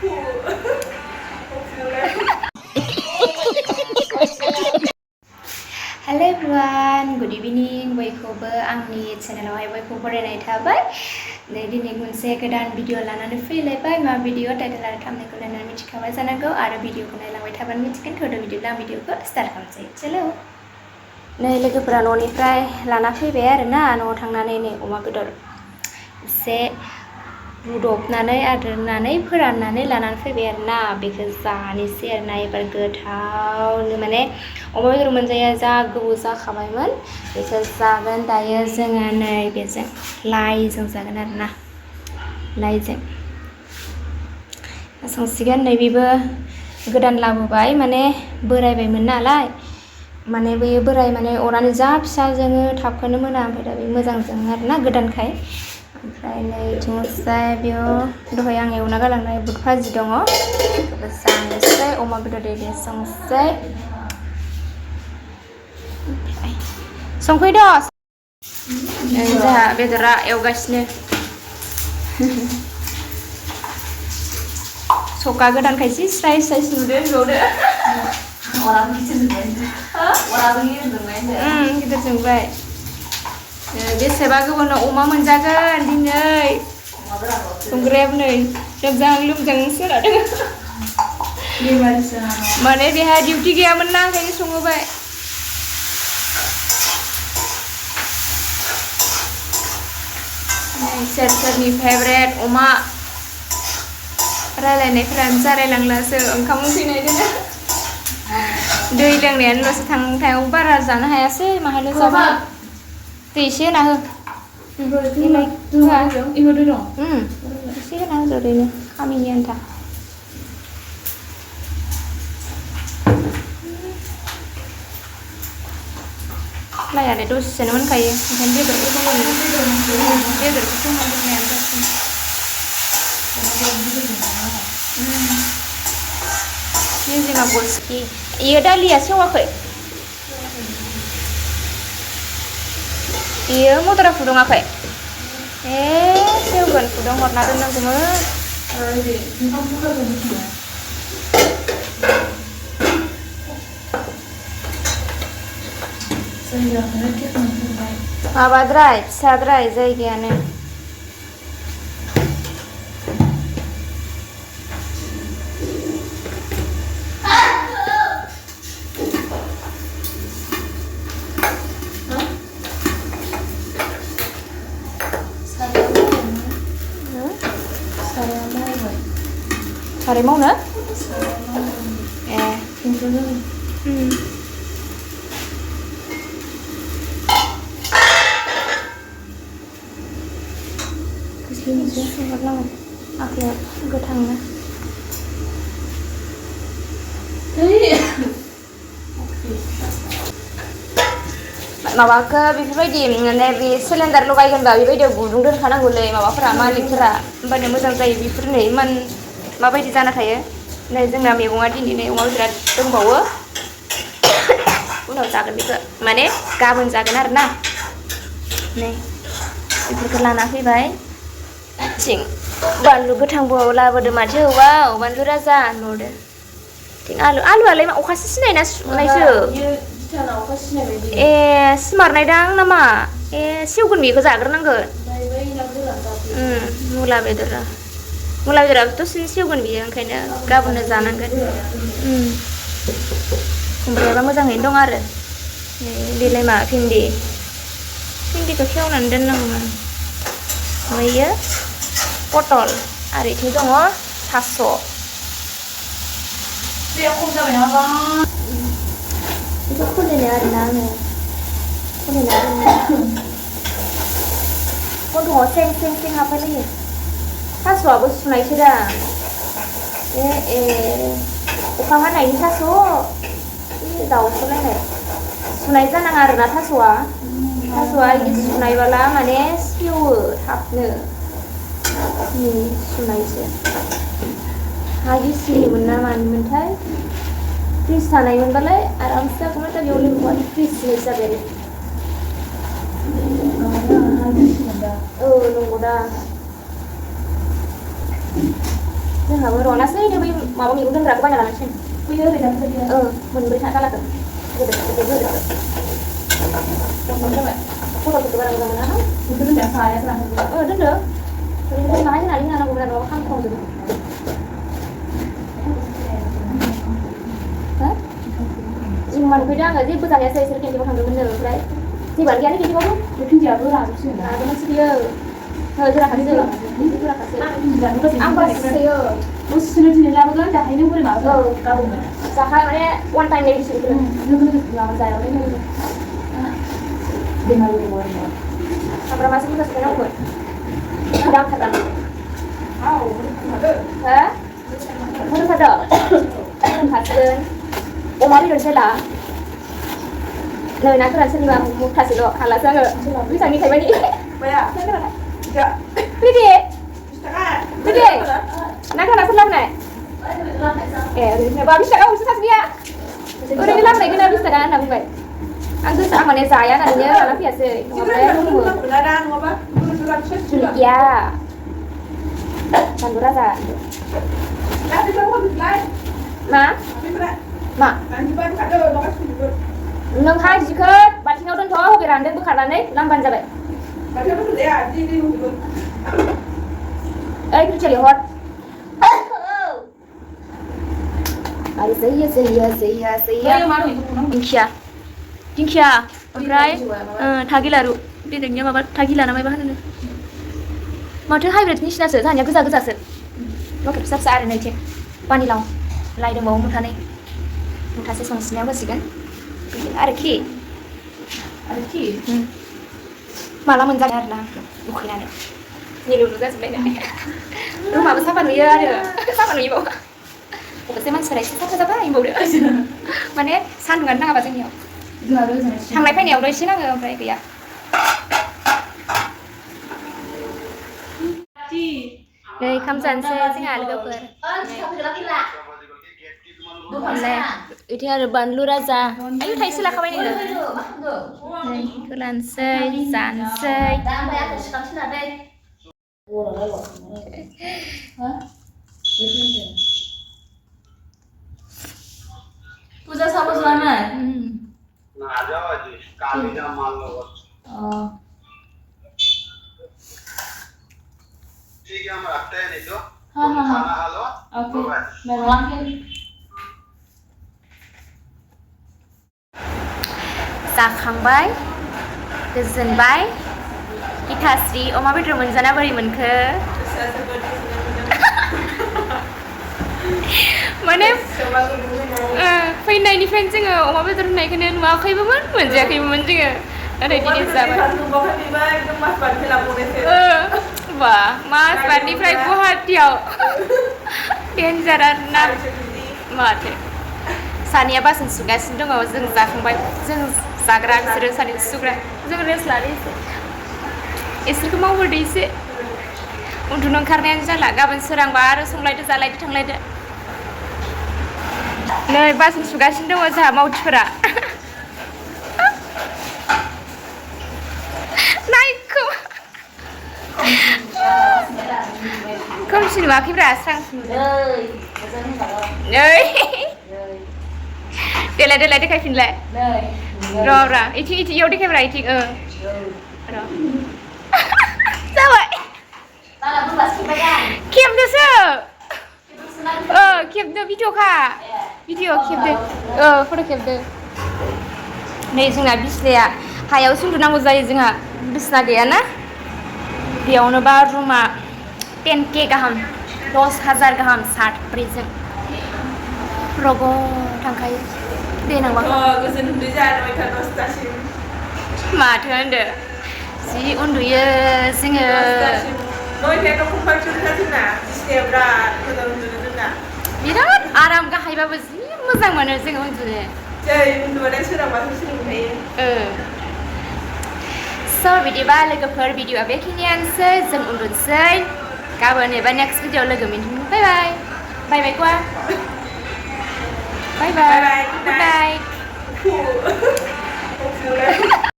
Hello everyone, good evening. बयखौबो आंनि चेनेलावहाय बयखौबो बरायनाय थाबाय। दिनै मोनसे गोदान भिडिअ लानानै फैलायबाय। मा भिडिअ टाइटेल आरो थाम्बनेलखौ नायनानै मिथिखाबाय जानांगौ आरो भिडिअखौ नायलांबाय थाबानो मिथिगोन। थौदो बिदिब्ला आं भिडिअखौ स्टार्ट खालामसै। चलो। नै लोगोफोरा न'निफ्राय लाना फैबाय आरोना, न'आव थांनानै नै अमा बेदर एसे रुदबनानै आद्रनानै फोराननानै लानानै फैबाय आरोना, बेखौ जानोसै आरोना एबार गोथावनो। माने अमा बेदर मोनजाया जा गोबाव जाखाबायमोन, बेखौ जागोन दायो जोङो नै बेजों लाइजों जागोन आरोना, लाइजों संसिगोन। नै बेबो गोदान लाबोबाय, माने बोरायबायमोन नालाय, माने बैयो बोराय माने अरानो जा फिसा जोङो थाबखौनो मोना, ओमफ्राय दा बे मोजां जोङो आरोना गोदानखाय। ओमफ्राय नै थिंजाय बेयाव दहाय आं एवना गालांनाय बुद भाजि दङ, बेखौबो जानोसै, अमा बेदर एरि संसै। संफैद' नै जोंहा बेदरा एवगासिनो। सका गोदानखायसो स्राय स्राय नुदो नुदो। गिदिर जोंबाय। बेसेबा गोबाव अमा मोनजागोन दिनै। संग्रायाबो नै लोमजां सोरादों। माने बेहा डिउटि गैयामोन ना, ओंखायनो सङोबाय। सोर सोरनि फेभरेट अमा रायलायनायफ्रानो जालायलांलासो ओंखाम उखैनायजोंनो। दै लोंनायानोल'सो थांनायाव बारा जानो हायासै, माहायल' जाबाय। दै एसे होना हो। एसे होना होदो ओरैनो खामिनि आन्था। लायानो दसेनो मोनखायो, ओंखायनो बेदरखौ मोननायानो जासिनो। निजिमा गसखि इयो दालिया सेवाखै, इयो मटरा फुदुङाखै। सेवगोन, फुदुं हरना दोननांगौमोन। माबाद्राय फिसाद्राय जायगायानो। साराय मावनो हरनांगौ आखाया गोथांनो। माबाखौ बेफोरबायदि माने बे सिलिन्डार लगायगोनबा बेबायदियाव गुदुं दोनखानांगौलै माबाफोरा मालिकफोरा, होमबानो मोजां जायो। बेफोर नै इमान माबायदि जाना थायो। नै जोंना मैगङा दिनै नै अमा बेदरा दंबावो, उनाव जागोन बेखौ, माने गाबोन जागोन आरोना। नै बेफोरखौ लाना फैबाय। थिं बानलु गोथांबो लाबोदो माथो औवाव, बानलु राजा नुदो। थिं आलुआलाय मा अखासो सिनायना सुनायसो। सिमारनायदां नामा? सेवगोन, बेखौ जाग्रोनांगोन। मुला बेदराबो दसेनो सेवगोन बियो, ओंखायनो गाबोननो जानांगोन। खुमब्रायाबा मोजाङैनो दं आरो। बेलाय मा भिन्दिखौ खेवनानै दोननांगौमोन। ओमफ्रायो पटल आरो इथिं दङ थास'। बेखौ खुलिनो आरोना आङो, गन्थंआव सें हाबफैलायो। थास'आबो सुनायसो दा, अखा हानायनि थास', दाउसोलायनाय सुनाय जानाङा आरोना थास'आ बिदि सुनायबाला माने सेवो थाबनो। सुनायसो हा गिसिमोन ना मानिमोनथाय, फ्रिज थानायमोनबालाय आरामसे जागौमोन। दा बेयाव लेबुआ फ्रिज जाबाय आरो। नंगौ दा। जोंहाबो रनासै बै माबा मैगं दोनग्राखौ बायना लानांसिगोन बैयो ओरै दानफै मोनब्रै थालाखौ गोदो जाबाय फट'फोरखौ बारा मोजां मोना बेखौ दोनदों साया लांफै दोनदो ओरैनो बाहाय होनानै होनांगौ मोजां नङाबा खामख्रावजोबो जिमान फैदों आङो जेबो जानायासै इसोर केन्टिनाव थांदोंमोननो ओमफ्राय जेबोआनो गैयानो केन्टिनावबो बे फिन्दियाबो राजोबसिगोन राजोबनासो बियो जोराखासै आं बासिसोयो दसेनो दिनै लाबोगोन दाहायनो बोरै माबागोन गाबोन जाखा माने वान टाइम मेडिसिन लोगो माबा जायाबालाय बेमार दङ आरो सामब्रामासो बुरजासो नांगौमोन दामथारदां हो मोनखादों मोनखासिगोन अमा बेदरसो ला नै ना गोरान सोरनिबा मुथासेल' हालासो आङो बेसेबांनि थाइबानि फैदे फैदे ना गोराना सोर लाबोनाय ओरैनो बा 20 थाखा हरसो सासेनिया ओरैनो लाबोनायखौनो 20 थाखा होनना बुंबाय आं माने जाया होननानैनो लाना फैयासै गैया बानलु राजा मा नोंहा जिखौ बाल्थिङाव दोनथ' हबे रानदों बोखारनानै लामबानो जाबाय ओइ खुरथिया लिंहर आरो जैया दिंखिया ओमफ्राय थागिलारु बेलेगनिया माबा थागिला ना माबा होनो माथो हाइब्रिद निसिनासो जोंहानिया गोजा गोजासो लकेल फिसा फिसा आरो नैथिं पानिलाव लाइ दंबावो मुथासे संसिनायाव होसिगोन आरोखि माला मोनजागोन आरोना उखैनानै निलुलु जाजोबबाय रुमाबो साफा नुयो आरो साफा नुयोबाव अबसे मानसिफोरा एसे साफा जाबाय होनबावदो माने सान्दुंआनो नाङाबा जोंनियाव थांनाय फैनायावल' एसे नाङो ओमफ्राय गैया नै ओंखाम जानोसै जोंहा लोगोफोर इथिं आरो बानलु राजा आयु थाइसे लाखाबाय नोङो नै लानोसै जानोसै पूजा साबो जाना ना जाओ जी काली ना मान लो ठीक है हम रखते हैं नहीं तो हाँ खाना खा लो ओके मैं रवांगे जाखांबाय गोजोनबाय गीताश्री अमा बेदर मोनजाना बोरै मोनखो माने फैनायनिफ्रायनो जोङो अमा बेदर होननायखौनो नुवाखैबोमोन मोनजायाखैबोमोन जोङो नाथाय दिनै जाबाय बा माजबाटनिफ्राय गुवाहाटियाव डेन्जार ना माथो सानैया बासन सुगासिनो दङ जों जाखांबाय जों जाग्रा बिसोरो सानै सुग्रा जों रेस्ट लादो इसोरखौ मावहरदो एसे उन्दुनो ओंखारनायानो जाला गाबोन सोरांबा आरो संलायदो जालायदो थांलायदो नै बासन सुगासिनो दङ जोंहा मावथिफोरा नायखौ खोमसि नुवाखैब्रा स्रां नै देलाय देखायफिनलाय र' इथिं इयाव देखायब्रा इथिं र' जाबाय खेबदोसो खेबदो भिडिअ खेबदो फट' खेबदो नै जोंना बिसिनाया हायाव उन्दुनांगौ जायो जोंहा बिसिना गैयाना बेयावनो बा रुमा 10K गाहाम 10,000 गाहाम साब्रैजों रग' थांखायो देनांबा गोजोन उन्दै जानो 10थासिम माथो होनदो जि उन्दुयो जोङो 9थायाव कम्पालसरिखा जोंना बिसिनाया बिराद मोजां उन्दुनो जोंना बिराद आराम गाहायबाबो जि मोजां मोनो जोङो उन्दुनो जै उन्दुबाथाय सोरांबासो सोलोंखायो स' बिदिबा लोगोफोर भिडिअआ बेखिनियानोसै जों उन्दुनोसै गाबोन एबा नेक्स्ट भिडिअ लोगो मोनफिनगोन बाय गवा बाय गुड नाइट